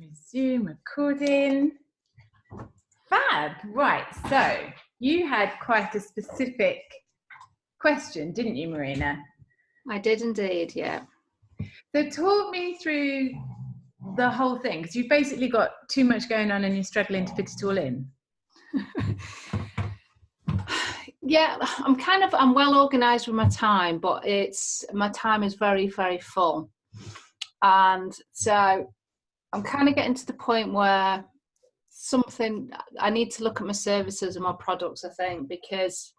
Resume recording. Fab. Right, so you had quite a specific question, didn't you, Marina? I did indeed, yeah. So talk me through the whole thing, because you've basically got too much going on and you're struggling to fit it all in. Yeah, I'm well organised with my time, but my time is very, very full. And so I'm kind of getting to the point where I need to look at my services and my products, I think, because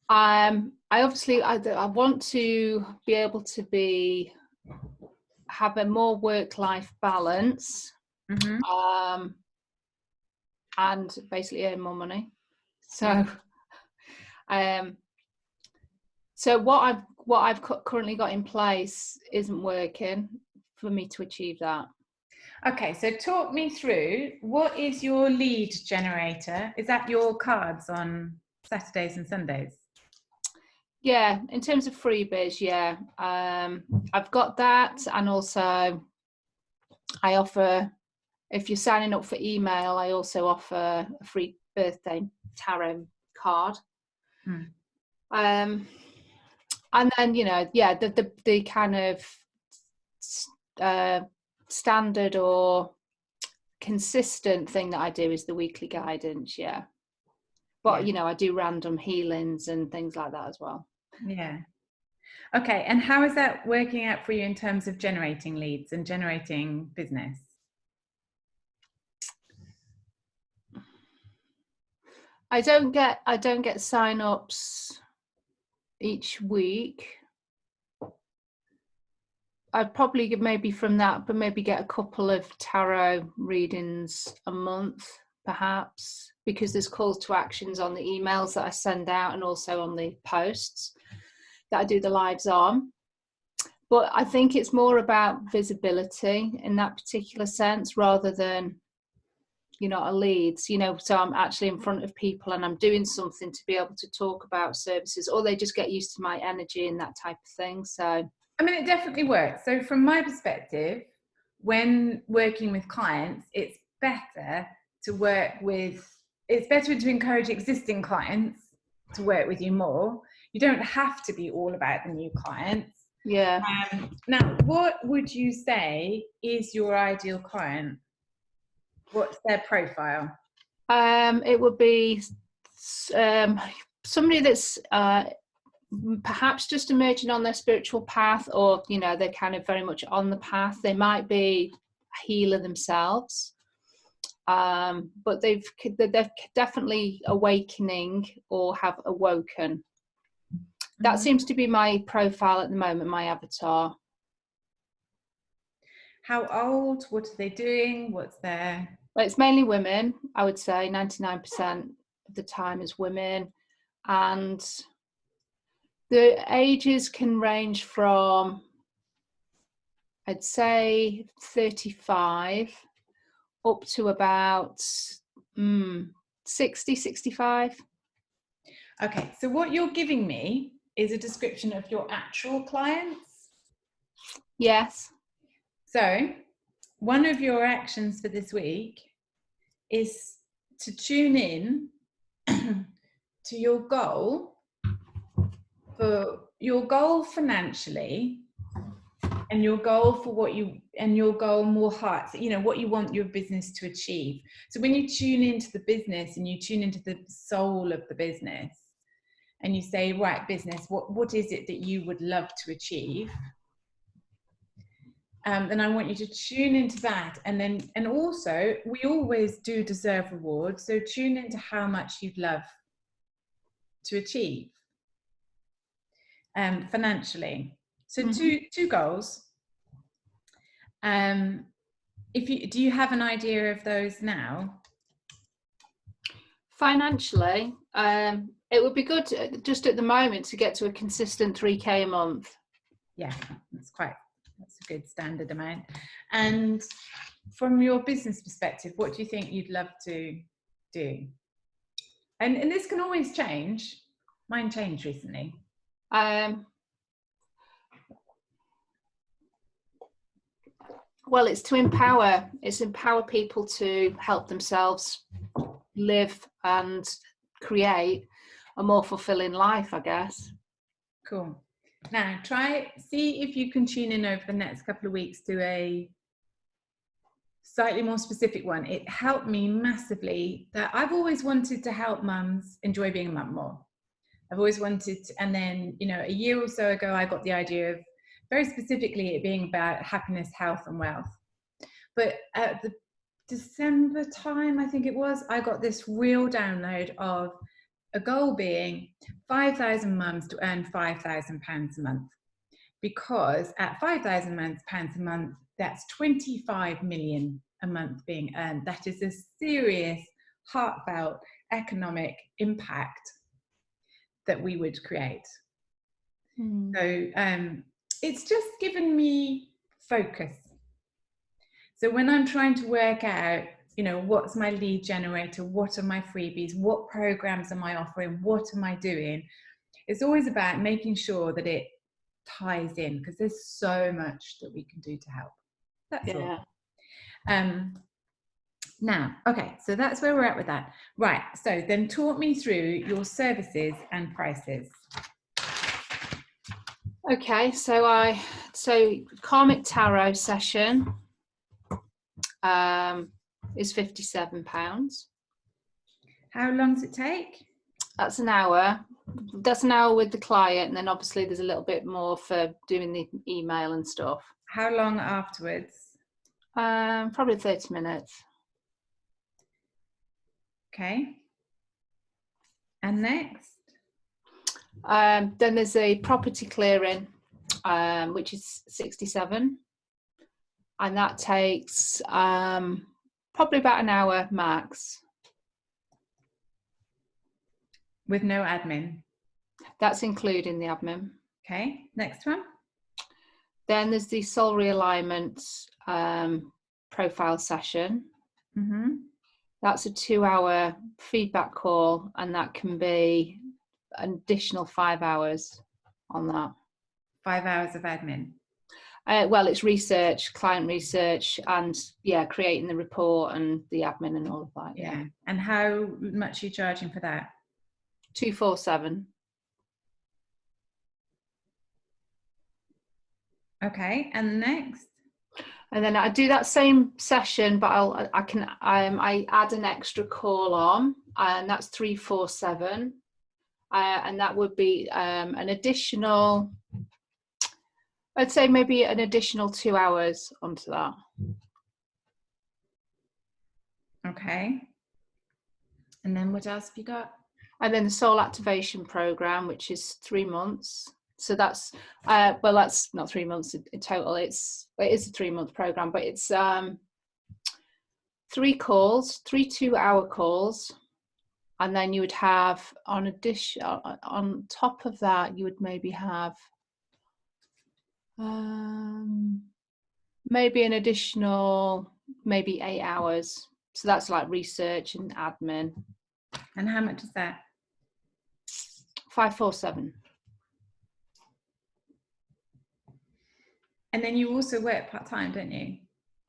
I want to be able to have a more work-life balance, and basically earn more money. So, so what I've currently got in place isn't working for me to achieve that. Okay, so talk me through, what is your lead generator? Is that your cards on Saturdays and Sundays? Yeah, in terms of freebies, yeah. I've got that, and also I offer, if you're signing up for email, I also offer a free birthday tarot card. And then, the kind of standard or consistent thing that I do is the weekly guidance, yeah. But I do random healings and things like that as well. Yeah. Okay, and how is that working out for you in terms of generating leads and generating business? I don't get sign-ups each week. I'd probably maybe from that, but maybe get a couple of tarot readings a month, perhaps, because there's calls to actions on the emails that I send out and also on the posts that I do the lives on. But I think it's more about visibility in that particular sense, rather than, a lead, so I'm actually in front of people and I'm doing something to be able to talk about services, or they just get used to my energy and that type of thing. So I mean, it definitely works. So from my perspective, when working with clients, it's better to encourage existing clients to work with you more. You don't have to be all about the new clients. Yeah. Now, what would you say is your ideal client? What's their profile? It would be somebody that's perhaps just emerging on their spiritual path, or they're kind of very much on the path. They might be a healer themselves, but they're definitely awakening or have awoken. That seems to be my profile at the moment, my avatar. How old? What are they doing? What's their... Well, it's mainly women. I would say 99% of the time is women, and the ages can range from, I'd say, 35 up to about 60, 65. Okay, so what you're giving me is a description of your actual clients? Yes. So one of your actions for this week is to tune in to your goal financially, and your goal more heart, what you want your business to achieve. So when you tune into the business and you tune into the soul of the business and you say, right, business, what is it that you would love to achieve? Then I want you to tune into that, and also we always do deserve rewards, so tune into how much you'd love to achieve financially. So two goals. Do you have an idea of those now? Financially, it would be good just at the moment to get to a consistent 3k a month. Yeah, that's a good standard amount. And from your business perspective, what do you think you'd love to do? And this can always change. Mine changed recently. Well, it's to empower. It's empower people to help themselves live and create a more fulfilling life, I guess. Cool. Now see if you can tune in over the next couple of weeks to a slightly more specific one. It helped me massively. That I've always wanted to help mums enjoy being a mum more. I've always wanted to, and then, you know, a year or so ago, I got the idea of very specifically it being about happiness, health and wealth. But at the December time, I think it was, I got this real download of a goal being 5,000 mums to earn £5,000 a month. Because at £5,000 a month, that's 25 million a month being earned. That is a serious, heartfelt economic impact that we would create. So it's just given me focus. So when I'm trying to work out, you know, what's my lead generator, what are my freebies, what programs am I offering, what am I doing, it's always about making sure that it ties in, because there's so much that we can do to help. That's all. Now, okay, so that's where we're at with that. Right, so then talk me through your services and prices. Okay, so Karmic Tarot session is £57. How long does it take? That's an hour. That's an hour with the client, and then obviously there's a little bit more for doing the email and stuff. How long afterwards? Probably 30 minutes. Okay. And next? Then there's a property clearing, which is 67, and that takes probably about an hour max. With no admin? That's including the admin. Okay, next one. Then there's the soul realignment profile session. That's a 2-hour feedback call, and that can be an additional 5 hours on that. 5 hours of admin? Well, it's research, client research, and creating the report and the admin and all of that. Yeah. And how much are you charging for that? 247. Okay, and next? And then I do that same session, but I add an extra call on, and that's 347, and that would be an additional, I'd say maybe an additional 2 hours onto that. Okay. And then what else have you got? And then the soul activation program, which is 3 months. So that's well, that's not 3 months in total. It is a 3-month program, but it's 3 calls, 3 2-hour calls, and then you would have on top of that, you would maybe have maybe an additional 8 hours. So that's like research and admin. And how much is that? 547. And then you also work part-time, don't you?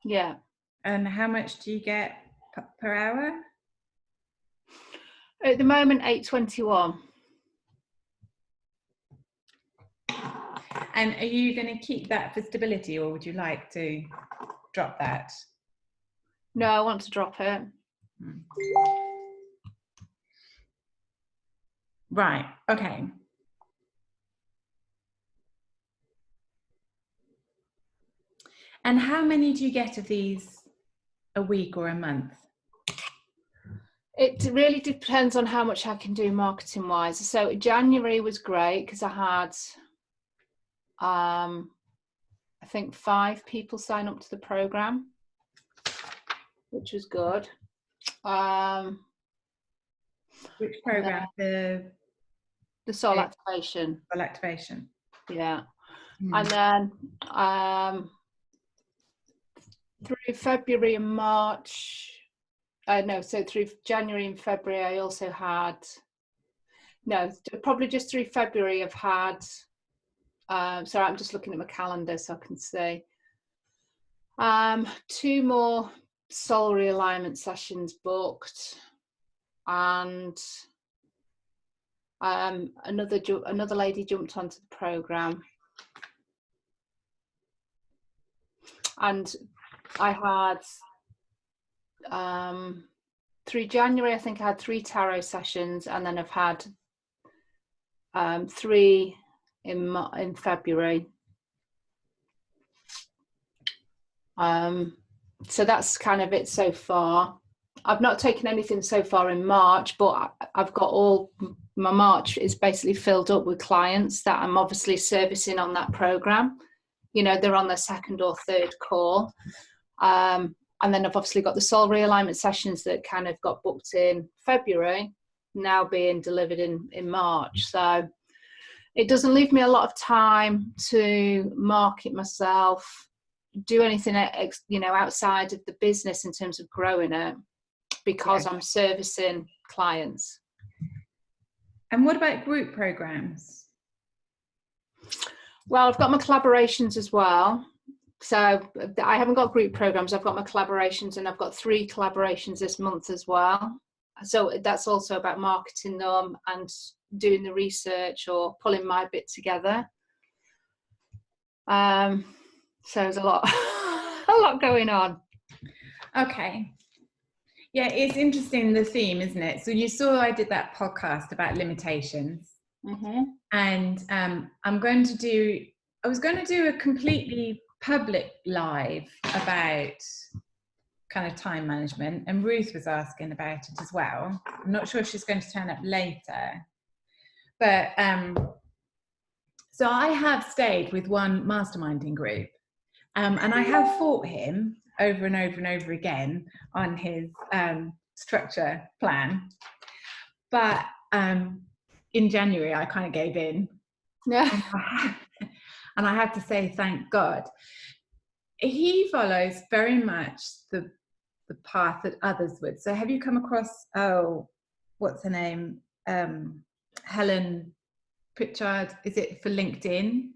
Yeah. And how much do you get per hour? At the moment, 821. And are you going to keep that for stability, or would you like to drop that? No, I want to drop it. Right, okay. And how many do you get of these a week or a month? It really depends on how much I can do marketing wise. So January was great because I had, I think 5 people sign up to the program, which was good. Which program? The soul activation. Soul activation. Yeah. And then through February and March, so through January and February, I also had, probably just through February, I've had, sorry, I'm just looking at my calendar so I can see. 2 more soul realignment sessions booked, and another lady jumped onto the program, and I had through January, I think I had 3 tarot sessions, and then I've had 3 in February. So that's kind of it so far. I've not taken anything so far in March, but I've got my March is basically filled up with clients that I'm obviously servicing on that program. You know, they're on their 2nd or 3rd call. And then I've obviously got the soul realignment sessions that kind of got booked in February, now being delivered in March. So it doesn't leave me a lot of time to market myself, do anything, you know, outside of the business in terms of growing it, because I'm servicing clients. And what about group programs? Well, I've got my collaborations as well. So I haven't got group programs. I've got my collaborations, and I've got 3 collaborations this month as well. So that's also about marketing them and doing the research or pulling my bit together. So there's a lot, a lot going on. Okay. Yeah, it's interesting, the theme, isn't it? So you saw I did that podcast about limitations. Mm-hmm. And I was going to do a completely public live about kind of time management, and Ruth was asking about it as well. I'm not sure if she's going to turn up later, but so I have stayed with one masterminding group, and I have fought him over and over and over again on his structure plan, but in January I kind of gave in. Yeah. And I have to say, thank God. He follows very much the path that others would. So have you come across, what's her name? Helen Pritchard, is it for LinkedIn?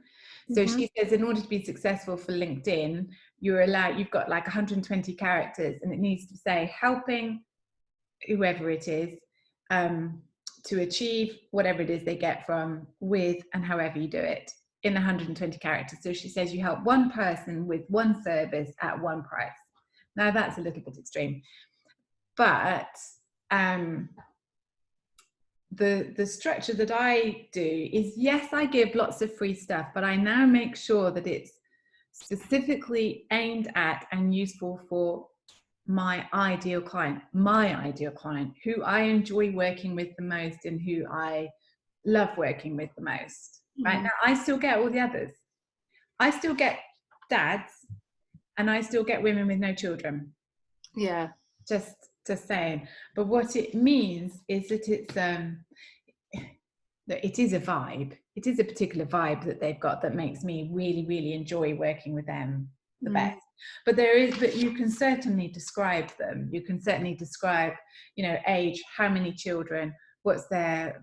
So she says, in order to be successful for LinkedIn, you've got like 120 characters, and it needs to say helping whoever it is to achieve whatever it is they get from, with, and however you do it, in 120 characters. So she says you help one person with one service at one price. Now that's a little bit extreme, but the structure that I do is, yes, I give lots of free stuff, but I now make sure that it's specifically aimed at and useful for my ideal client, who I enjoy working with the most and who I love working with the most. Right now, I still get all the others. I still get dads, and I still get women with no children. Yeah. Just saying. But what it means is that it is a vibe. It is a particular vibe that they've got that makes me really, really enjoy working with them the best. But you can certainly describe them. You can certainly describe, age, how many children, what's their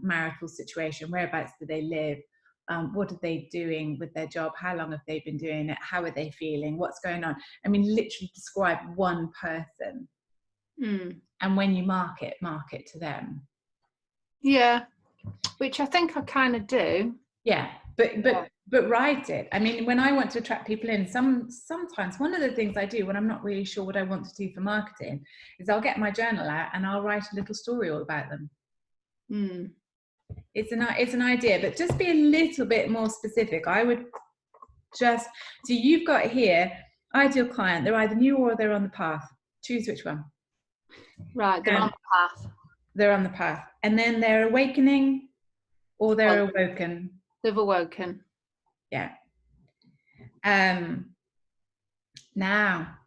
marital situation, whereabouts do they live, what are they doing with their job, how long have they been doing it, how are they feeling, what's going on. I mean, literally describe one person. And when you market to them. Yeah, which I think I kind of do. Yeah, but write it. I mean, when I want to attract people in, sometimes one of the things I do when I'm not really sure what I want to do for marketing is I'll get my journal out and I'll write a little story all about them. It's an idea, but just be a little bit more specific. I would so you've got here, ideal client, they're either new or they're on the path. Choose which one. Right, they're on the path. They're on the path. And then they're awakening or they're awoken. They've awoken. Yeah. Now,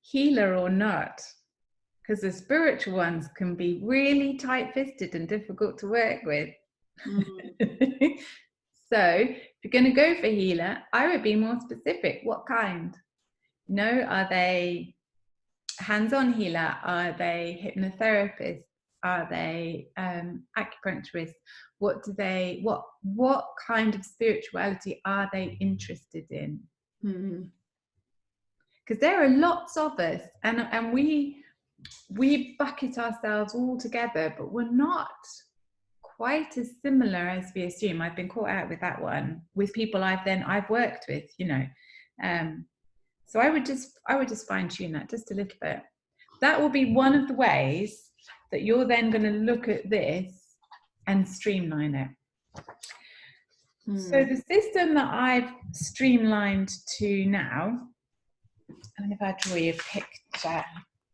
healer or not, because the spiritual ones can be really tight-fisted and difficult to work with. So if you're going to go for healer, I would be more specific. What kind? Are they hands-on healer? Are they hypnotherapists? Are they acupuncturists? What kind of spirituality are they interested in? because there are lots of us, and we bucket ourselves all together, but we're not quite as similar as we assume. I've been caught out with that one with people I've worked with, you know. So I would just fine tune that just a little bit. That will be one of the ways that you're then going to look at this and streamline it. So the system that I've streamlined to now, and if I draw you a picture,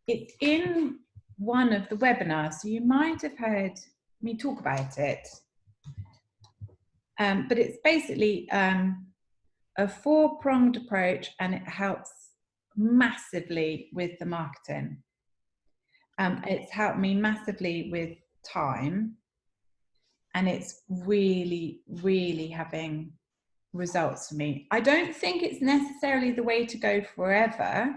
it's in one of the webinars, so you might have heard me talk about it. But it's basically a 4-pronged approach, and it helps massively with the marketing. It's helped me massively with time, and it's really, really having results for me. I don't think it's necessarily the way to go forever,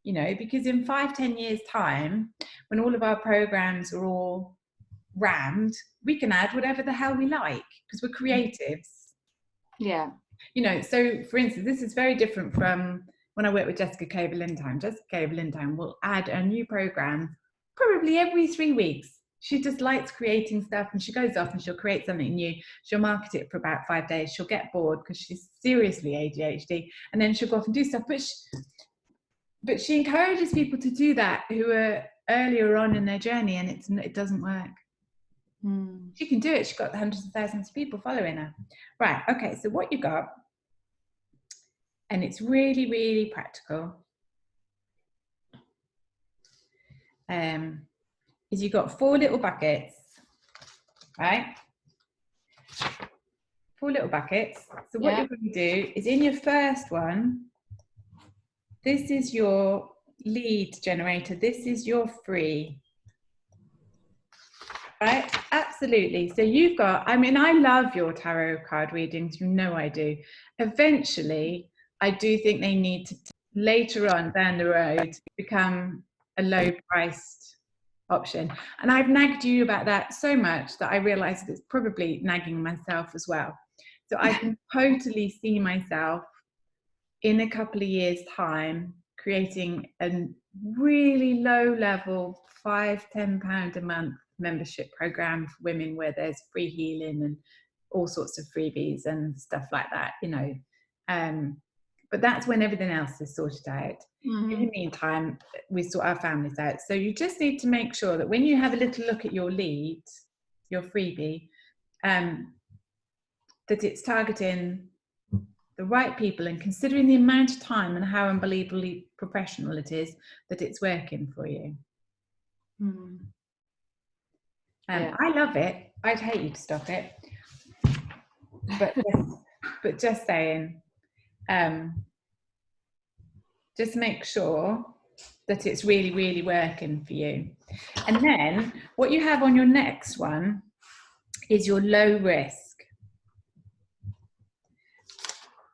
you know, because in 5-10 years time, when all of our programs are all rammed, we can add whatever the hell we like because we're creatives. Yeah. You know, so for instance, this is very different from when I work with Jessica Cable-Lindheim. Jessica Cable-Lindheim will add a new program probably every 3 weeks. She just likes creating stuff, and she goes off and she'll create something new. She'll market it for about 5 days. She'll get bored because she's seriously ADHD, and then she'll go off and do stuff. But she encourages people to do that who are earlier on in their journey, and it doesn't work. She can do it. She's got hundreds of thousands of people following her. Right, okay, so what you got, and it's really, really practical, is you've got 4 little buckets, right? 4 little buckets. So what you're going to do is, in your first one, this is your lead generator. This is your free. Right, absolutely. So you've got, I mean, I love your tarot card readings, you know I do. Eventually, I do think they need to, later on down the road, become a low-priced option. And I've nagged you about that so much that I realised it's probably nagging myself as well. So I can totally see myself in a couple of years' time creating a really low-level £5-10 a month membership program for women where there's free healing and all sorts of freebies and stuff like that, you know. But that's when everything else is sorted out. In the meantime, we sort our families out. So you just need to make sure that when you have a little look at your lead, your freebie, that it's targeting the right people, and considering the amount of time and how unbelievably professional it is, that it's working for you. I love it. I'd hate you to stop it, but just saying, just make sure that it's really, really working for you. And then what you have on your next one is your low risk.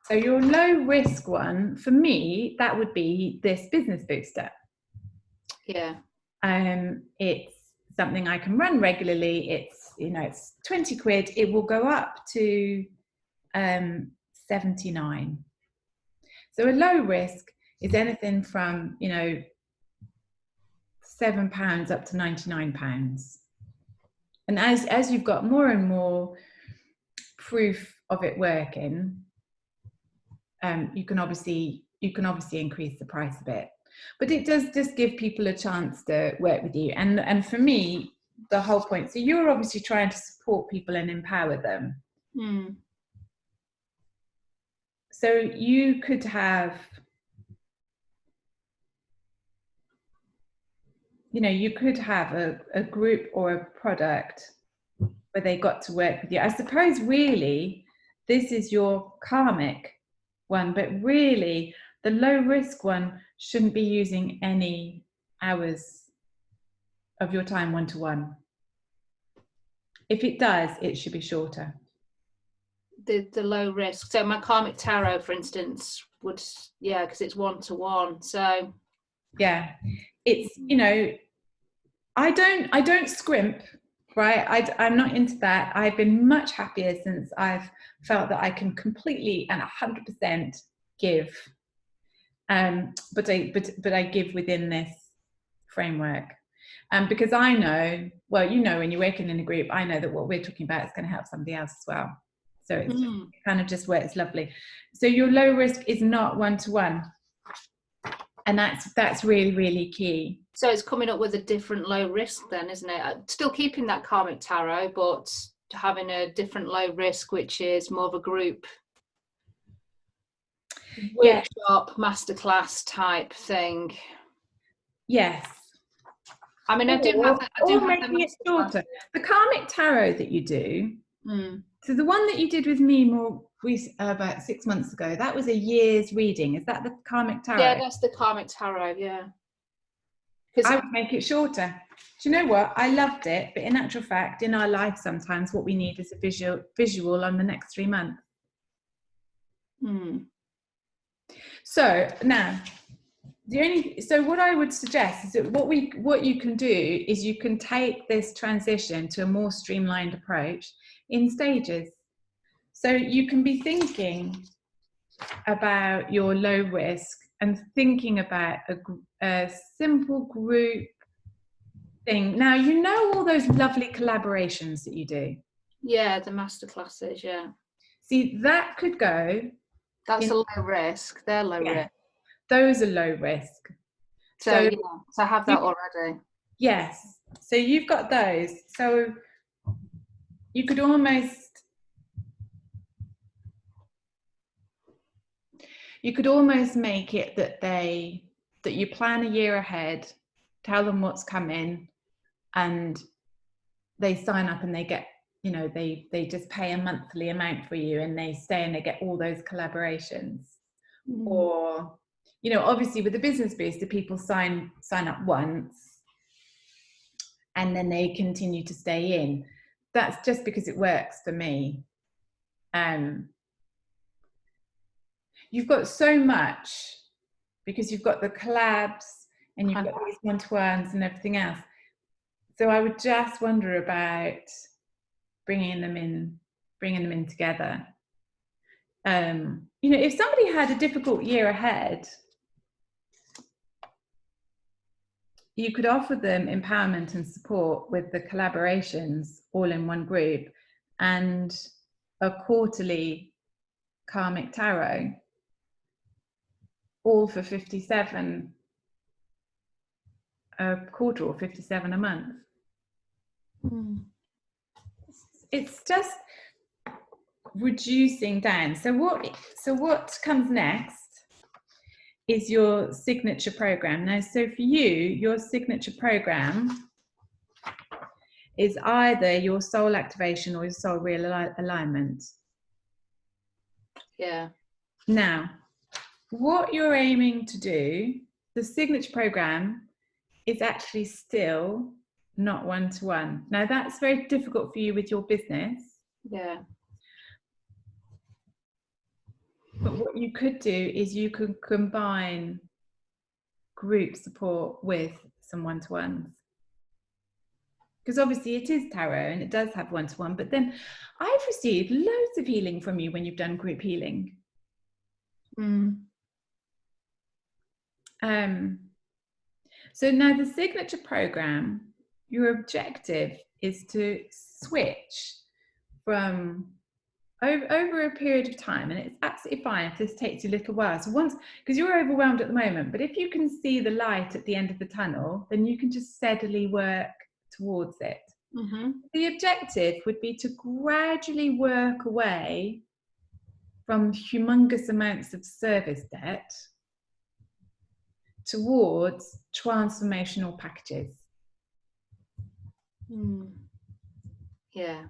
So your low risk one, for me, that would be this business booster. Yeah. It's something I can run regularly. It's, you know, it's 20 quid. It will go up to 79. So a low risk is anything from, you know, £7 up to £99. And as you've got more and more proof of it working, you can obviously increase the price a bit. But it does just give people a chance to work with you. And for me, the whole point, so you're obviously trying to support people and empower them. So you could have, you know, you could have a group or a product where they got to work with you. I suppose really this is your karmic one, but really the low risk one shouldn't be using any hours of your time one-to-one. If it does, it should be shorter. The low risk. So my karmic tarot, for instance, would, yeah, because it's one-to-one. So yeah, it's, you know, I don't scrimp, right? I'm not into that. I've been much happier since I've felt that I can completely and 100% give. But I give within this framework. Because I know, well, you know, when you're working in a group, I know that what we're talking about is going to help somebody else as well. So it's it kind of just works lovely. So your low risk is not one-to-one. And that's really, really key. So it's coming up with a different low risk then, isn't it? Still keeping that karmic tarot, but having a different low risk, which is more of a group workshop, masterclass type thing. Yes. I mean, I do have making it shorter. The karmic tarot that you do, so the one that you did with me about 6 months ago, that was a year's reading. Is that the karmic tarot? Yeah, that's the karmic tarot, yeah. I would make it shorter. Do you know what? I loved it, but in actual fact, in our life, sometimes what we need is a visual on the next 3 months. So now, so what I would suggest is that what you can do is you can take this transition to a more streamlined approach in stages. So you can be thinking about your low risk and thinking about a simple group thing. Now, you know all those lovely collaborations that you do. Yeah, the masterclasses, yeah. See, that could go. That's a low risk. They're low risk. Those are low risk. So yeah, so I have that already. Yes. So you've got those. So you could almost make it that you plan a year ahead, tell them what's coming, and they sign up and they get, you know, they just pay a monthly amount for you and they stay and they get all those collaborations. Or, you know, obviously with the business booster, people sign up once and then they continue to stay in. That's just because it works for me. You've got so much because you've got the collabs and you've got these one-to-ones and everything else. So I would just wonder about bringing them in together. You know, if somebody had a difficult year ahead, you could offer them empowerment and support with the collaborations all in one group and a quarterly karmic tarot, all for 57 a quarter or 57 a month. It's just reducing down. So what comes next is your signature program. Now, so for you, your signature program is either your soul activation or your soul realignment. Yeah. Now, what you're aiming to do, the signature program is actually still not one-to-one. Now, that's very difficult for you with your business. Yeah. But what you could do is you could combine group support with some one-to-ones. Because obviously it is tarot and it does have one-to-one, but then I've received loads of healing from you when you've done group healing. So now the signature program, your objective is to switch from over a period of time, and it's absolutely fine if this takes you a little while. So once, because you're overwhelmed at the moment, but if you can see the light at the end of the tunnel, then you can just steadily work towards it. The objective would be to gradually work away from humongous amounts of service debt towards transformational packages. Yeah.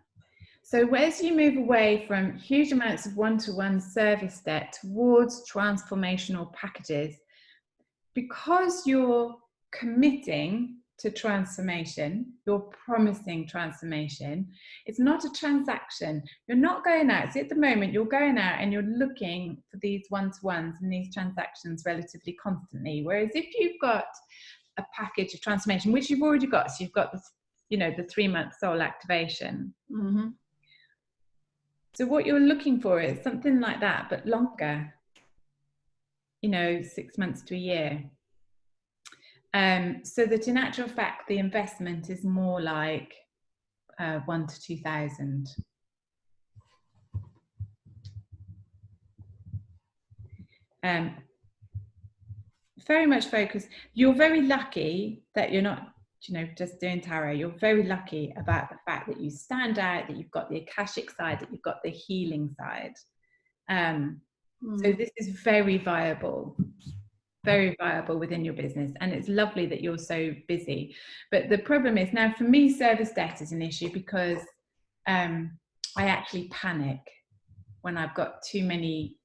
So as you move away from huge amounts of one-to-one service debt towards transformational packages, because you're committing to transformation, you're promising transformation, it's not a transaction. You're not going out. See, at the moment, you're going out and you're looking for these one-to-ones and these transactions relatively constantly. Whereas if you've got a package of transformation, which you've already got, so you've got the, you know, the 3-month soul activation. So what you're looking for is something like that, but longer. you know, 6 months to a year. So that in actual fact, the investment is more like 1,000 to 2,000. Very much focused. You're very lucky that you're not, you know, just doing tarot. You're very lucky about the fact that you stand out, that you've got the Akashic side, that you've got the healing side. So this is very viable within your business, and it's lovely that you're so busy. But the problem is, now for me, service debt is an issue because I actually panic when I've got too many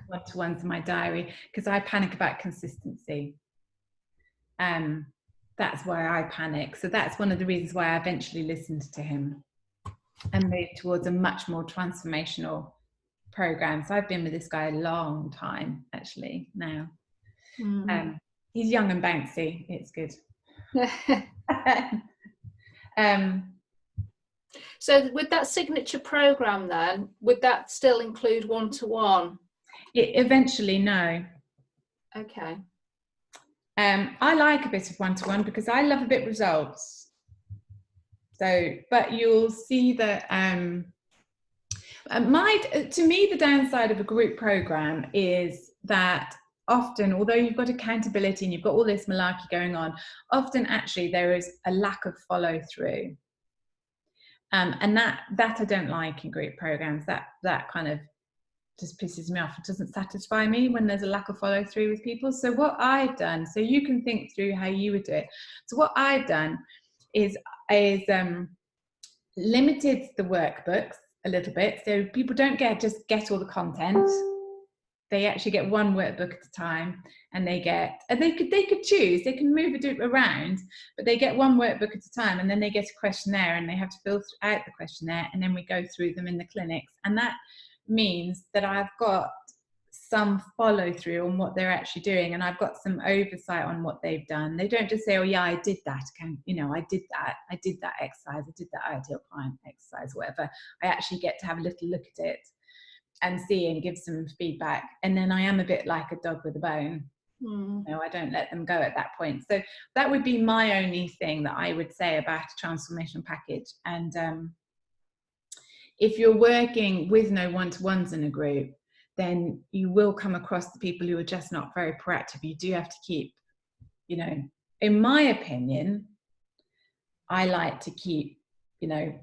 one-to-ones in my diary, because I panic about consistency. That's why I panic. So that's one of the reasons why I eventually listened to him and moved towards a much more transformational program. So I've been with this guy a long time, actually, now. He's young and bouncy. It's good. So with that signature program then, would that still include one-to-one? Eventually, no. Okay. I like a bit of one-to-one because I love a bit of results. So, but you'll see that to me, the downside of a group program is that often, although you've got accountability and you've got all this malarkey going on, often actually there is a lack of follow-through. And that I don't like in group programs. That kind of just pisses me off. It doesn't satisfy me when there's a lack of follow through with people. So what I've done, so you can think through how you would do it. So what I've done is limited the workbooks a little bit, so people don't just get all the content. They actually get one workbook at a time, and they could choose, they can move it around, but they get one workbook at a time, and then they get a questionnaire, and they have to fill out the questionnaire, and then we go through them in the clinics. And that means that I've got some follow through on what they're actually doing, and I've got some oversight on what they've done. They don't just say, oh yeah, I did that, I did that exercise, I did that ideal client exercise, whatever. I actually get to have a little look at it and see and give some feedback, and then I am a bit like a dog with a bone. I don't let them go at that point. So that would be my only thing that I would say about a transformation package. And if you're working with no one-to-ones in a group, then you will come across the people who are just not very proactive. You do have to keep, in my opinion, I like to keep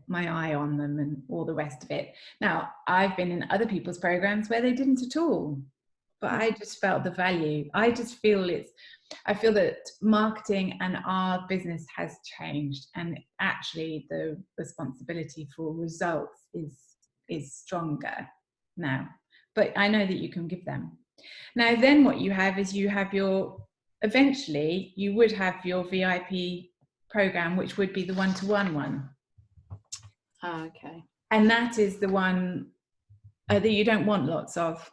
my eye on them and all the rest of it. Now, I've been in other people's programs where they didn't at all, but I just felt the value. I feel that marketing and our business has changed, and actually the responsibility for results is stronger now, but I know that you can give them. Now, then what you have is eventually you would have your VIP program, which would be the one-to-one one. Oh, okay. And that is the one that you don't want lots of.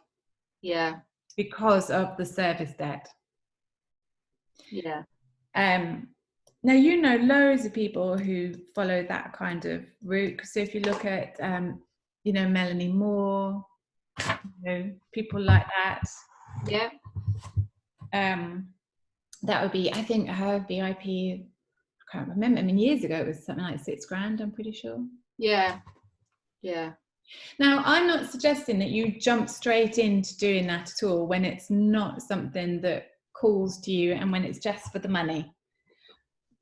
Yeah. Because of the service debt. Yeah. Now, loads of people who follow that kind of route. So if you look at, Melanie Moore, people like that. Yeah. That would be, I think, her VIP, I can't remember. I mean, years ago, it was something like $6,000, I'm pretty sure. Yeah. Yeah. Now, I'm not suggesting that you jump straight into doing that at all when it's not something that calls to you and when it's just for the money.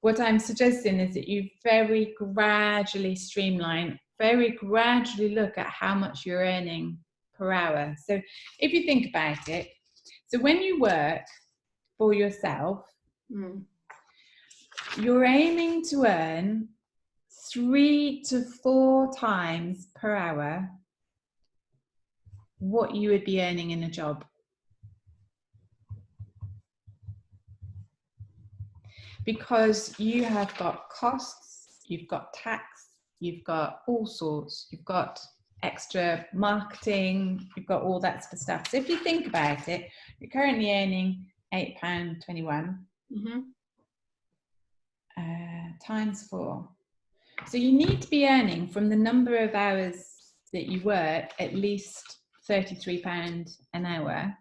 What I'm suggesting is that you very gradually streamline, very gradually look at how much you're earning per hour. So if you think about it, so when you work for yourself, you're aiming to earn 3 to 4 times per hour what you would be earning in a job. Because you have got costs, you've got tax, you've got all sorts, you've got extra marketing, you've got all that sort of stuff. So if you think about it, you're currently earning £8.21 times 4. So you need to be earning, from the number of hours that you work, at least £33 an hour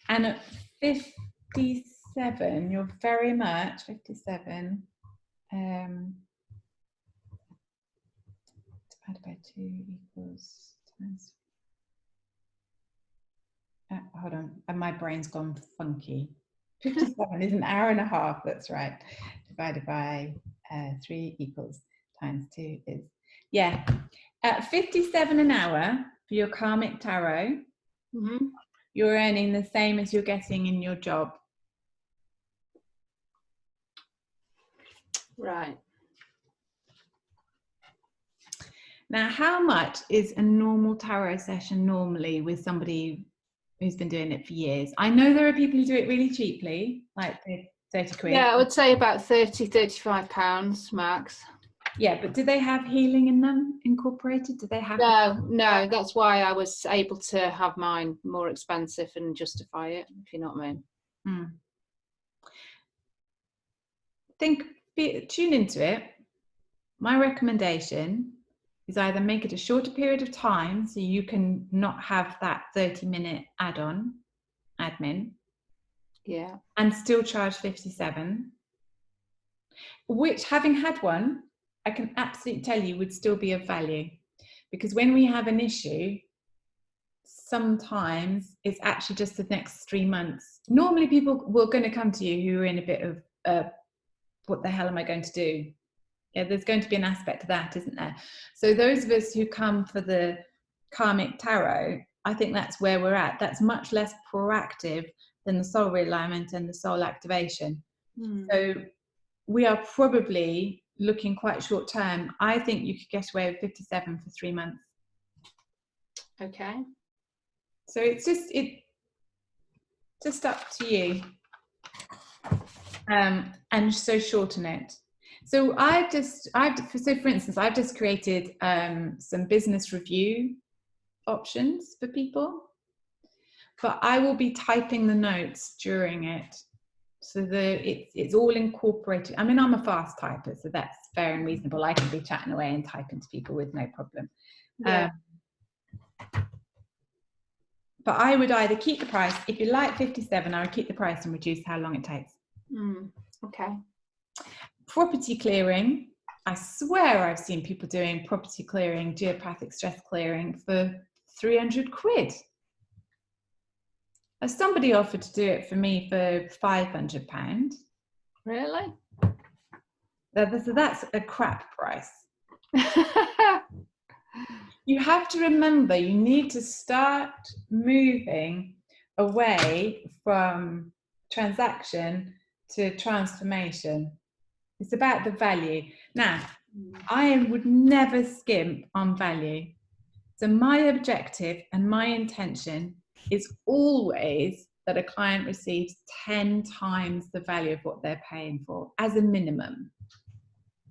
And at 57, you're very much 57. Divided by 2 equals times. Hold on, and my brain's gone funky. 57 is an hour and a half. That's right. Divided by 3 equals times 2 is, yeah. At 57 an hour for your karmic tarot, you're earning the same as you're getting in your job. Right. Now, how much is a normal tarot session normally with somebody who's been doing it for years? I know there are people who do it really cheaply, like 30 quid. Yeah, I would say about 30, 35 pounds max. Yeah, but do they have healing in them incorporated? Do they have? No, that's why I was able to have mine more expensive and justify it, if you know what I mean. Tune into it. My recommendation is either make it a shorter period of time so you can not have that 30-minute add-on admin. Yeah. And still charge 57, which, having had one, I can absolutely tell you would still be of value, because when we have an issue, sometimes it's actually just the next 3 months. Normally people were going to come to you who are in a bit of what the hell am I going to do? Yeah, there's going to be an aspect of that, isn't there? So those of us who come for the karmic tarot, I think that's where we're at. That's much less proactive than the soul realignment and the soul activation. So we are probably looking quite short term. I think you could get away with 57 for 3 months. Okay. So it's just up to you. And so shorten it. So for instance, I've just created some business review options for people, but I will be typing the notes during it, so that it's all incorporated. I mean, I'm a fast typer, so that's fair and reasonable. I can be chatting away and typing to people with no problem. Yeah. But I would either keep the price. If you like 57, I would keep the price and reduce how long it takes. Okay. Property clearing. I swear I've seen people doing property clearing, geopathic stress clearing for 300 quid. Somebody offered to do it for me for £500. Really? So that's a crap price. You have to remember, you need to start moving away from transaction to transformation. It's about the value. Now, I would never skimp on value. So my objective and my intention is always that a client receives 10 times the value of what they're paying for as a minimum,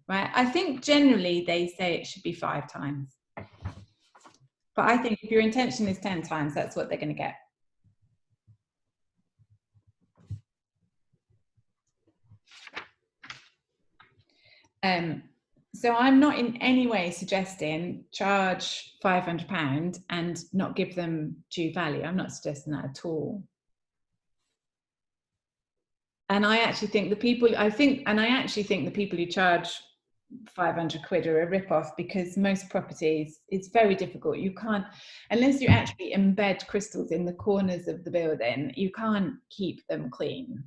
right? I think generally they say it should be 5 times. But I think if your intention is 10 times, that's what they're going to get. So I'm not in any way suggesting charge £500 and not give them due value. I'm not suggesting that at all. And I actually think the people who charge 500 quid are a rip-off, because most properties, it's very difficult. You can't, unless you actually embed crystals in the corners of the building, you can't keep them clean.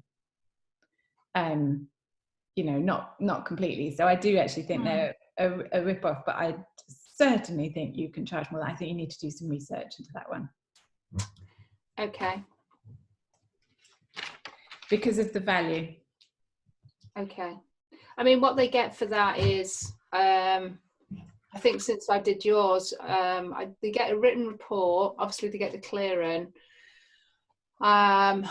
You know, not completely. So I do actually think they're a rip-off, but I certainly think you can charge more. I think you need to do some research into that one. Okay. Because of the value. Okay. I mean, what they get for that is, I think since I did yours, they get a written report. Obviously, they get the clearing. But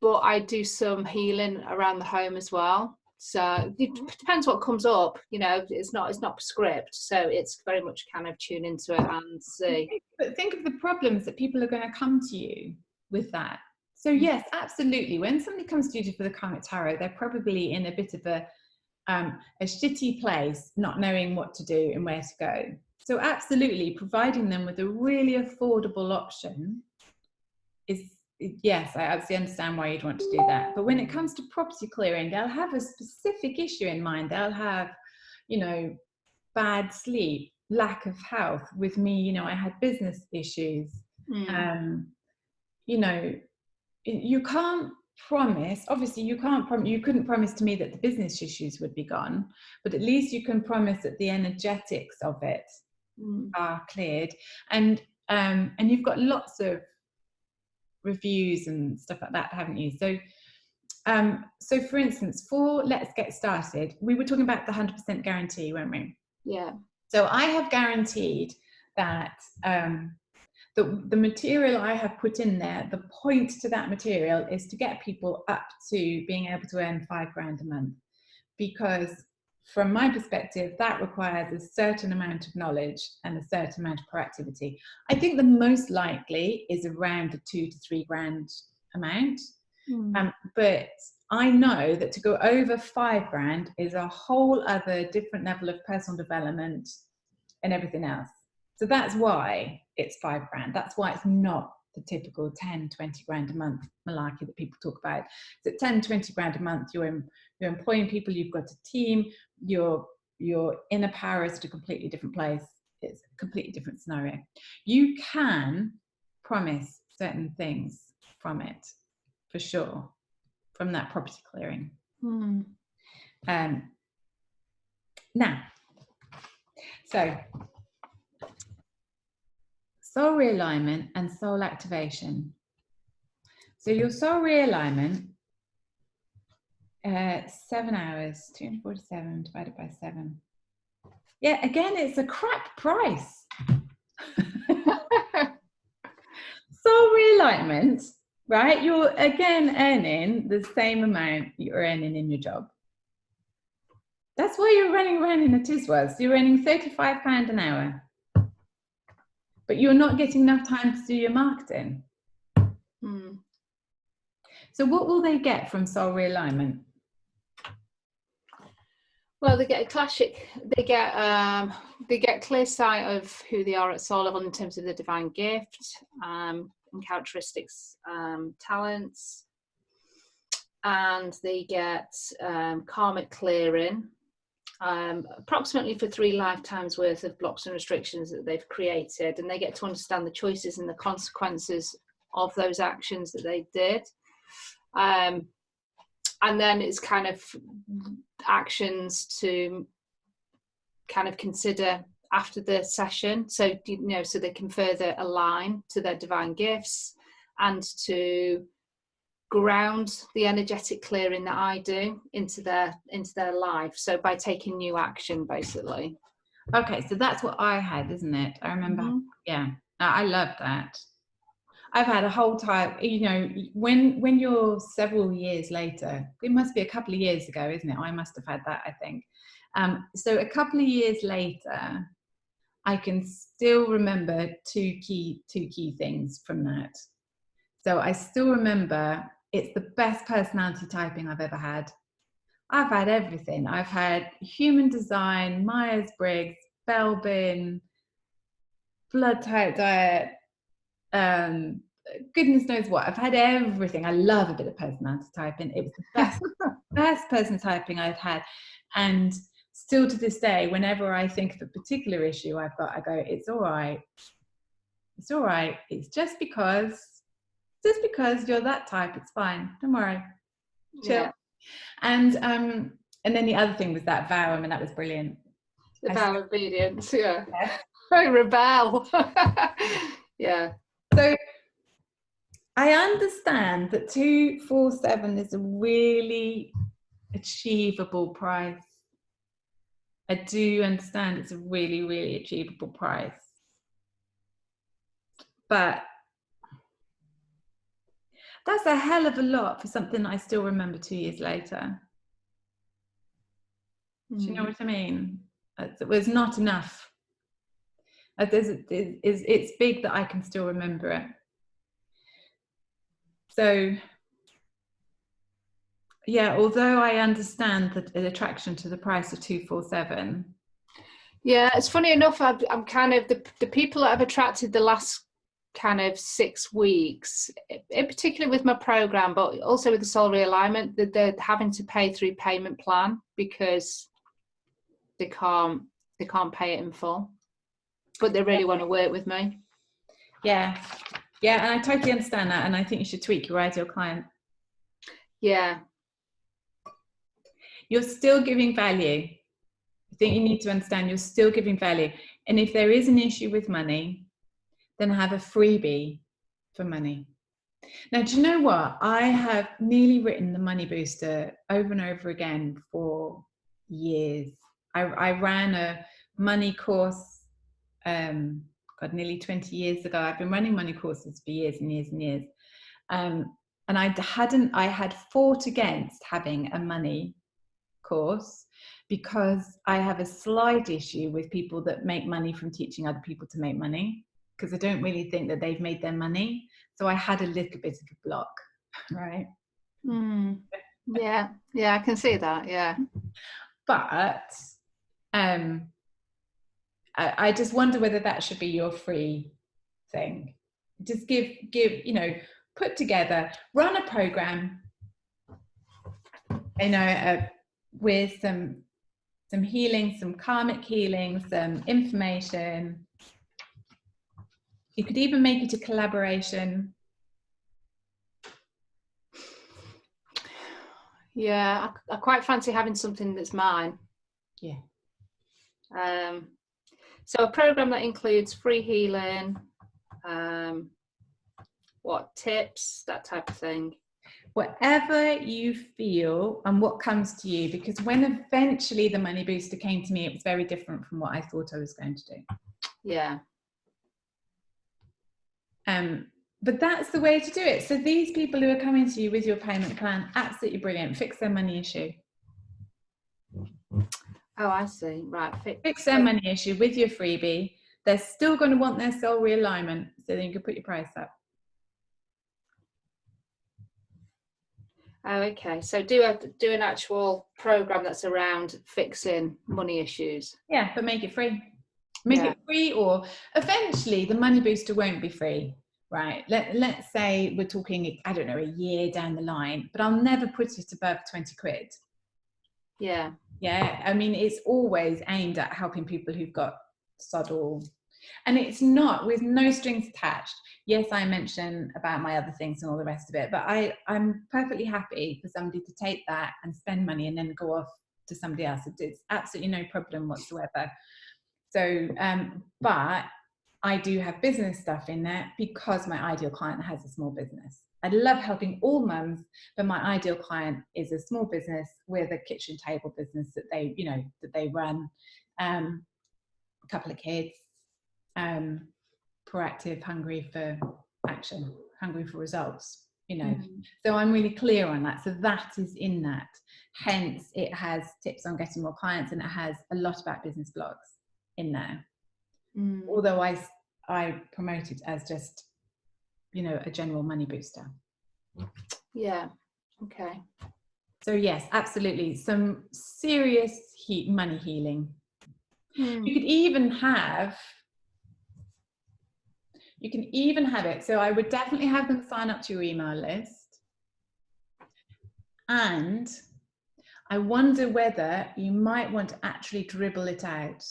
I do some healing around the home as well. So it depends what comes up. You know, it's not prescribed. So it's very much kind of tune into it and see. But think of the problems that people are going to come to you with that. So yes, absolutely. When somebody comes to you for the karmic tarot, they're probably in a bit of a shitty place, not knowing what to do and where to go. So absolutely, providing them with a really affordable option is yes, I absolutely understand why you'd want to do that. But when it comes to property clearing, they'll have a specific issue in mind. They'll have, you know, bad sleep, lack of health. With me, you know, I had business issues. You know, you can't promise, obviously you couldn't promise to me that the business issues would be gone, but at least you can promise that the energetics of it are cleared. And you've got lots of reviews and stuff like that, haven't you? So so for instance, for Let's Get Started, we were talking about the 100% guarantee, weren't we? Yeah. So I have guaranteed that the material I have put in there, the point to that material is to get people up to being able to earn £5,000 a month. Because from my perspective, that requires a certain amount of knowledge and a certain amount of proactivity. I think the most likely is around the 2 to 3 grand amount. But I know that to go over £5,000 is a whole other different level of personal development and everything else. So that's why it's £5,000. That's why it's not the typical 10, 20 grand a month malarkey that people talk about. So at 10, 20 grand a month, you're employing people, you've got a team, your inner power is at a completely different place. It's a completely different scenario. You can promise certain things from it, for sure, from that property clearing. Now, so soul realignment and soul activation. So your soul realignment, 7 hours, 247 divided by 7. Yeah, again, it's a crap price. Soul realignment, right? You're again earning the same amount you're earning in your job. That's why you're running around in a Tiswas. You're earning £35 an hour. But you're not getting enough time to do your marketing. So what will they get from soul realignment? Well, they get a classic. They get clear sight of who they are at soul level in terms of the divine gift and characteristics, talents, and they get karmic clearing. Approximately for 3 lifetimes worth of blocks and restrictions that they've created, and they get to understand the choices and the consequences of those actions that they did. And then it's kind of actions to kind of consider after the session, so you know, so they can further align to their divine gifts and to ground the energetic clearing that I do into their life. So by taking new action, basically. Okay, so that's what I had, isn't it? I remember. Yeah, I love that. I've had a whole time, you know, when you're several years later, it must be a couple of years ago, isn't it? I must have had that, I think. So a couple of years later, I can still remember two key things from that. So I still remember it's the best personality typing I've ever had. I've had everything. I've had human design, Myers-Briggs, Belbin, blood type diet, goodness knows what. I've had everything. I love a bit of personality typing. It was the best person typing I've had. And still to this day, whenever I think of a particular issue I've got, I go, it's all right. It's all right. It's just because you're that type, it's fine. Don't worry. Chill. Yeah. And then the other thing was that vow. I mean, that was brilliant. The vow of obedience, yeah. Very rebel. Yeah. So I understand that 247 is a really achievable price. I do understand it's a really, really achievable price. But that's a hell of a lot for something I still remember 2 years later. Do you know what I mean? It was not enough. It's big that I can still remember it. So, yeah, although I understand the attraction to the price of 247. Yeah, it's funny enough, I'm kind of, the people that I've attracted the last kind of 6 weeks, in particular with my program, but also with the soul realignment, that they're having to pay through payment plan because they can't pay it in full, but they really want to work with me. Yeah, and I totally understand that, and I think you should tweak your ideal client. Yeah. You're still giving value. I think you need to understand you're still giving value. And if there is an issue with money, then have a freebie for money. Now, do you know what? I have nearly written the Money Booster over and over again for years. I ran a money course, nearly 20 years ago. I've been running money courses for years and years and years. And I had fought against having a money course because I have a slight issue with people that make money from teaching other people to make money, because I don't really think that they've made their money. So I had a little bit of a block, right? Yeah, I can see that. Yeah, but I just wonder whether that should be your free thing. Just give put together, run a program, with some healing, some karmic healing, some information. You could even make it a collaboration. Yeah, I quite fancy having something that's mine. Yeah. So a program that includes free healing, tips, that type of thing. Whatever you feel and what comes to you, because when eventually the Money Booster came to me, it was very different from what I thought I was going to do. Yeah. But that's the way to do it. So these people who are coming to you with your payment plan, absolutely brilliant. Fix their money issue. Oh, I see. Right. Fix their money issue with your freebie. They're still going to want their soul realignment, so then you can put your price up. Oh, okay. So do an actual program that's around fixing money issues. Yeah, but make it free. Make it free, or eventually the Money Booster won't be free, right? Let's say we're talking, I don't know, a year down the line, but I'll never put it above 20 quid. Yeah. Yeah. I mean, it's always aimed at helping people who've got sod all. And it's not with no strings attached. Yes, I mention about my other things and all the rest of it, but I'm perfectly happy for somebody to take that and spend money and then go off to somebody else. It's absolutely no problem whatsoever. So, but I do have business stuff in there because my ideal client has a small business. I love helping all mums, but my ideal client is a small business with a kitchen table business that they run, a couple of kids, proactive, hungry for action, hungry for results, So I'm really clear on that. So that is in that. Hence, it has tips on getting more clients, and it has a lot about business blogs in there. Although I promote it as just, a general money booster. Yeah. Okay. So yes, absolutely. Some serious money healing. You could even have it. So I would definitely have them sign up to your email list. And I wonder whether you might want to actually dribble it out.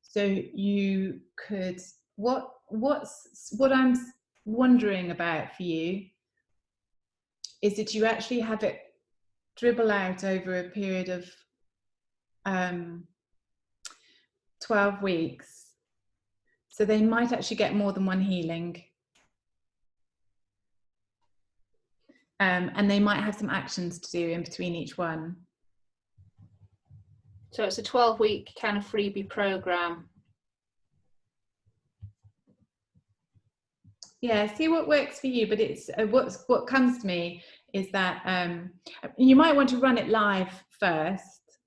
So you could, what I'm wondering about for you is that you actually have it dribble out over a period of 12 weeks. So they might actually get more than one healing. And they might have some actions to do in between each one. So it's a 12-week kind of freebie program. Yeah, see what works for you. But it's what comes to me is that you might want to run it live first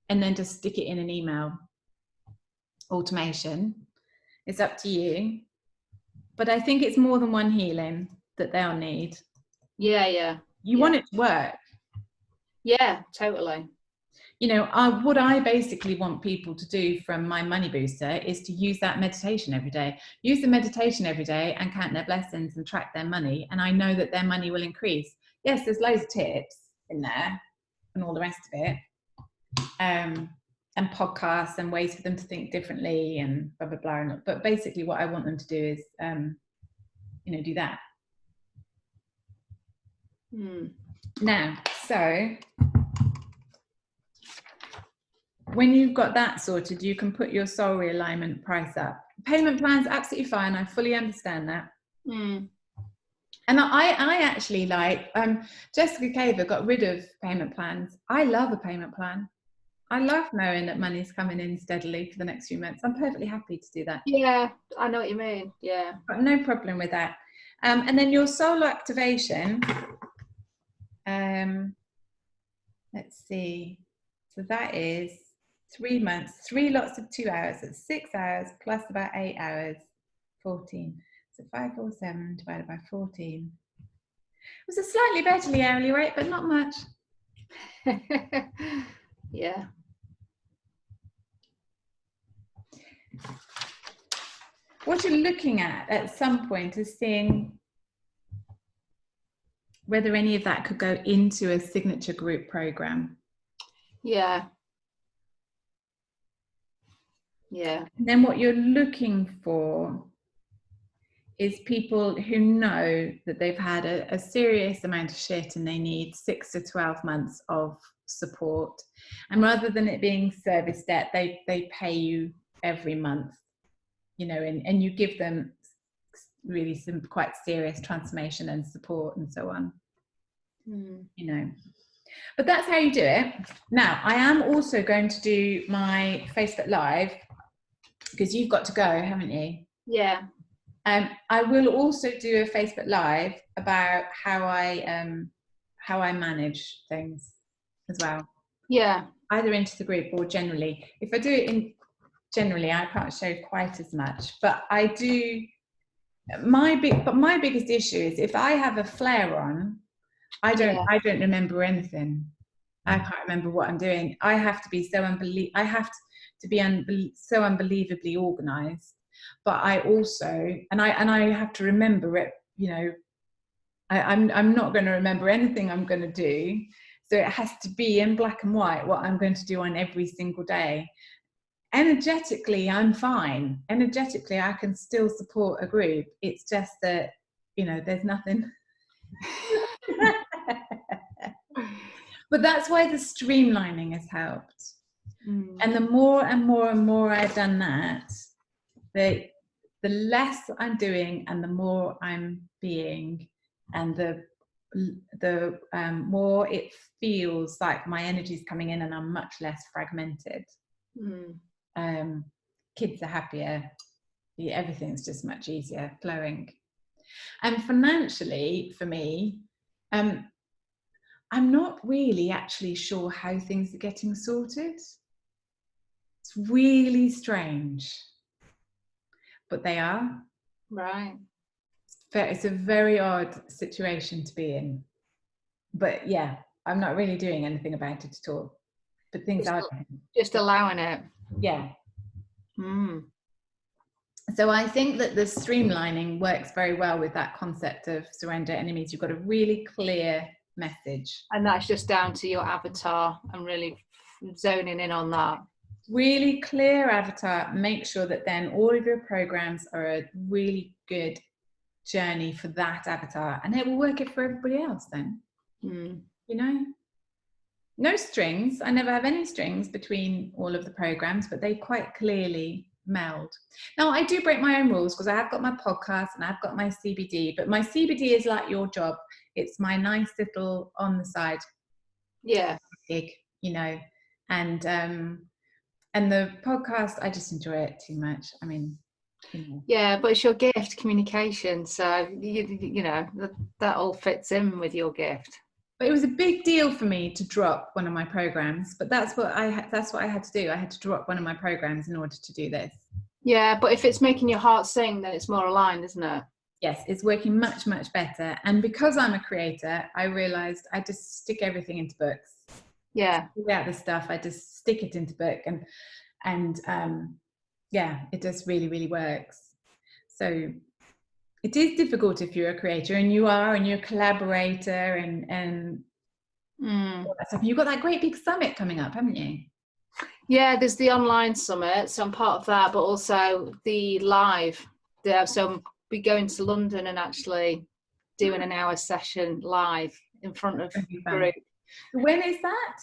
and then just stick it in an email automation. It's up to you. But I think it's more than one healing that they'll need. Yeah. You want it to work. Yeah, totally. you know, what I basically want people to do from my money booster is to use that meditation every day. Use the meditation every day and count their blessings and track their money. And I know that their money will increase. Yes, there's loads of tips in there and all the rest of it. And podcasts and ways for them to think differently and blah, blah, blah. But basically what I want them to do is, you know, do that. Now, so when you've got that sorted, you can put your soul realignment price up. Payment plans, absolutely fine. I fully understand that. And I actually like, Jessica Caver got rid of payment plans. I love a payment plan. I love knowing that money's coming in steadily for the next few months. I'm perfectly happy to do that. Yeah, I know what you mean. Yeah. Got no problem with that. And then your soul activation, let's see. So that is 3 months, 3 lots of 2 hours. That's 6 hours plus about 8 hours, 14. So 547 divided by 14. It was a slightly better hourly rate, but not much. Yeah. What you're looking at some point is seeing whether any of that could go into a signature group program. Yeah. Yeah. And then what you're looking for is people who know that they've had a serious amount of shit and they need 6 to 12 months of support. And rather than it being service debt, they pay you every month, you know, and you give them really some quite serious transformation and support and so on, you know. But that's how you do it. Now, I am also going to do my Facebook Live because you've got to go, haven't you? Yeah. I will also do a Facebook Live about how I manage things as well. Yeah. Either into the group or generally. If I do it generally, I can't show quite as much. But I do. My biggest issue is if I have a flare on, I don't remember anything. I can't remember what I'm doing. I have to be so unbelievably organised. But I also, and I have to remember it, you know, I'm not going to remember anything I'm going to do. So it has to be in black and white what I'm going to do on every single day. Energetically, I'm fine. Energetically, I can still support a group. It's just that, you know, there's nothing. But that's why the streamlining has helped. And the more and more and more I've done that, the less I'm doing and the more I'm being, and the more it feels like my energy is coming in and I'm much less fragmented. Kids are happier. Everything's just much easier flowing. And financially, for me, I'm not really actually sure how things are getting sorted. It's really strange. But they are. Right. It's a very odd situation to be in. But yeah, I'm not really doing anything about it at all. But things are just allowing it. Yeah. So I think that the streamlining works very well with that concept of surrender enemies. You've got a really clear message. And that's just down to your avatar and really zoning in on that. Really clear avatar. Make sure that then all of your programs are a really good journey for that avatar, and it will work it for everybody else then. You know, no strings. I never have any strings between all of the programs, but they quite clearly meld. Now I do break my own rules because I have got my podcast and I've got my CBD, but my CBD is like your job. It's my nice little on the side gig, you know, and the podcast, I just enjoy it too much. I mean, you know. Yeah, but it's your gift, communication. So you know that all fits in with your gift. But it was a big deal for me to drop one of my programs. But that's what I had to do. I had to drop one of my programs in order to do this. Yeah, but if it's making your heart sing, then it's more aligned, isn't it? Yes, it's working much, much better. And because I'm a creator, I realised I just stick everything into books. Yeah. Out the stuff, I just stick it into book, and yeah, it just really, really works. So it is difficult if you're a creator, and you're a collaborator, and all that stuff. You've got that great big summit coming up, haven't you? Yeah, there's the online summit, so I'm part of that, but also the live. So I'll be going to London and actually doing an hour session live in front of the group. When is that?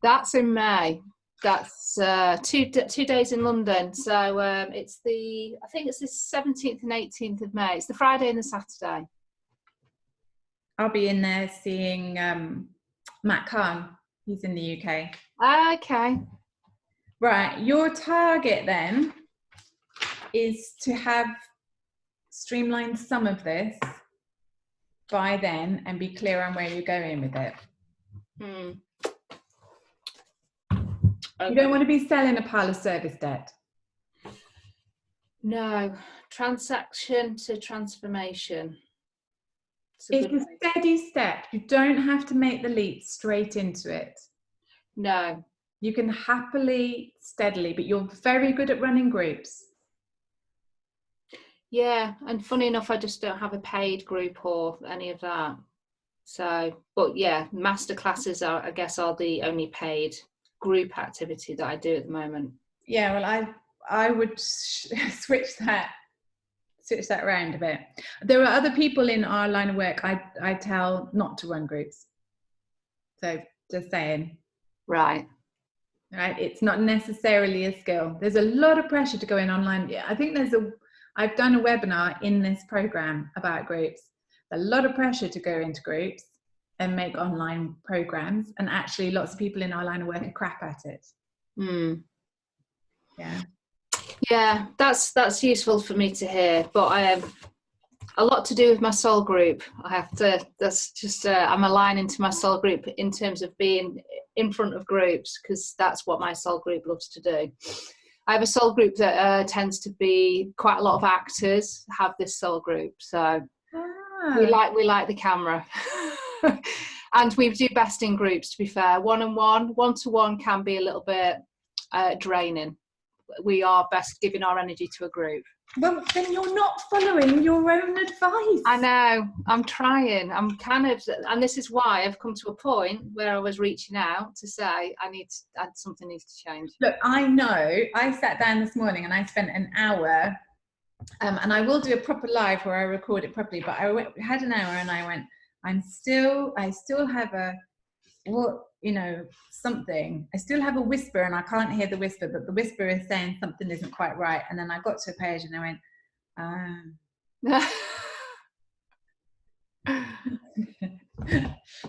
That's in May. That's 2 days in London. So it's I think it's the 17th and 18th of May. It's the Friday and the Saturday. I'll be in there seeing Matt Kahn. He's in the UK. Okay. Right. Your target then is to have streamlined some of this by then and be clear on where you're going with it. Okay. You don't want to be selling a pile of service debt. No. Transaction to transformation. It's a steady step. You don't have to make the leap straight into it. No. You can happily, steadily, but you're very good at running groups. Yeah, and funny enough, I just don't have a paid group or any of that. So, but yeah, masterclasses are, I guess, are the only paid group activity that I do at the moment. Yeah, well, I would switch that around a bit. There are other people in our line of work I tell not to run groups. So just saying. Right. It's not necessarily a skill. There's a lot of pressure to go in online. Yeah, I think I've done a webinar in this program about groups. A lot of pressure to go into groups and make online programs, and actually lots of people in our line of work are crap at it. Yeah, that's useful for me to hear, but I have a lot to do with my soul group. That's just I'm aligning to my soul group in terms of being in front of groups, because that's what my soul group loves to do. I have a soul group that tends to be quite a lot of actors have this soul group, so we like the camera. And we do best in groups, to be fair. One-to-one can be a little bit draining. We are best giving our energy to a group. Well, then you're not following your own advice. I know, I'm trying. I'm kind of, and this is why I've come to a point where I was reaching out to say something needs to change. Look, I know. I sat down this morning and I spent an hour, and I will do a proper live where I record it properly. But I had an hour and I went, I still have something. I still have a whisper and I can't hear the whisper, but the whisper is saying something isn't quite right. And then I got to a page and I went,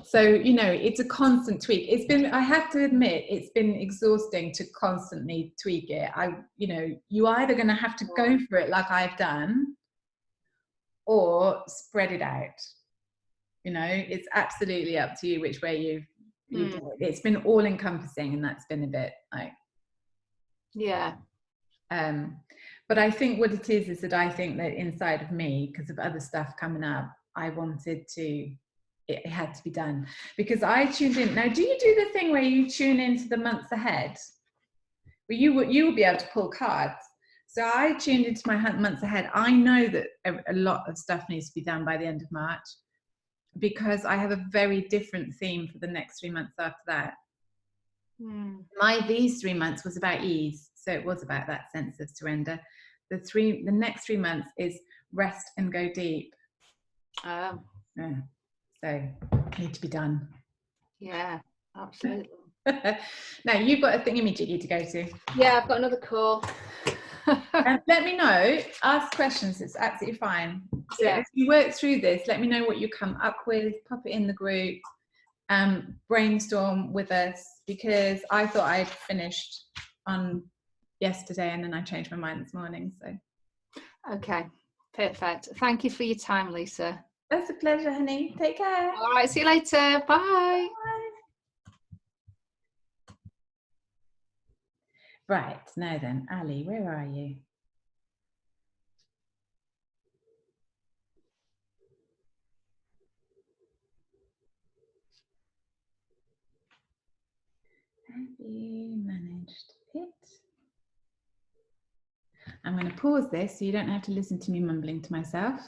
So, it's a constant tweak. I have to admit, it's been exhausting to constantly you're either going to have to go for it like I've done or spread it out. It's absolutely up to you which way you do it. It's been all encompassing, and that's been a bit like, yeah. But I think what it is that I think that inside of me, because of other stuff coming up, I wanted it had to be done, because I tuned in. Now, do you do the thing where you tune into the months ahead? Well, you will be able to pull cards. So I tuned into my months ahead. I know that a lot of stuff needs to be done by the end of March, because I have a very different theme for the next 3 months after that. These 3 months was about ease, so it was about that sense of surrender. The next 3 months is rest and go deep. Yeah. So need to be done. Yeah, absolutely. Now you've got a thingamajiggy to go to. Yeah, I've got another call. Let me know. Ask questions. It's absolutely fine. So if you work through this, let me know what you come up with. Pop it in the group. Brainstorm with us, because I thought I'd finished on yesterday and then I changed my mind this morning. So. Okay, perfect. Thank you for your time, Lisa. That's a pleasure, honey. Take care. All right, see you later. Bye. Bye. Right, now then, Ali, where are you? You managed it. I'm going to pause this so you don't have to listen to me mumbling to myself.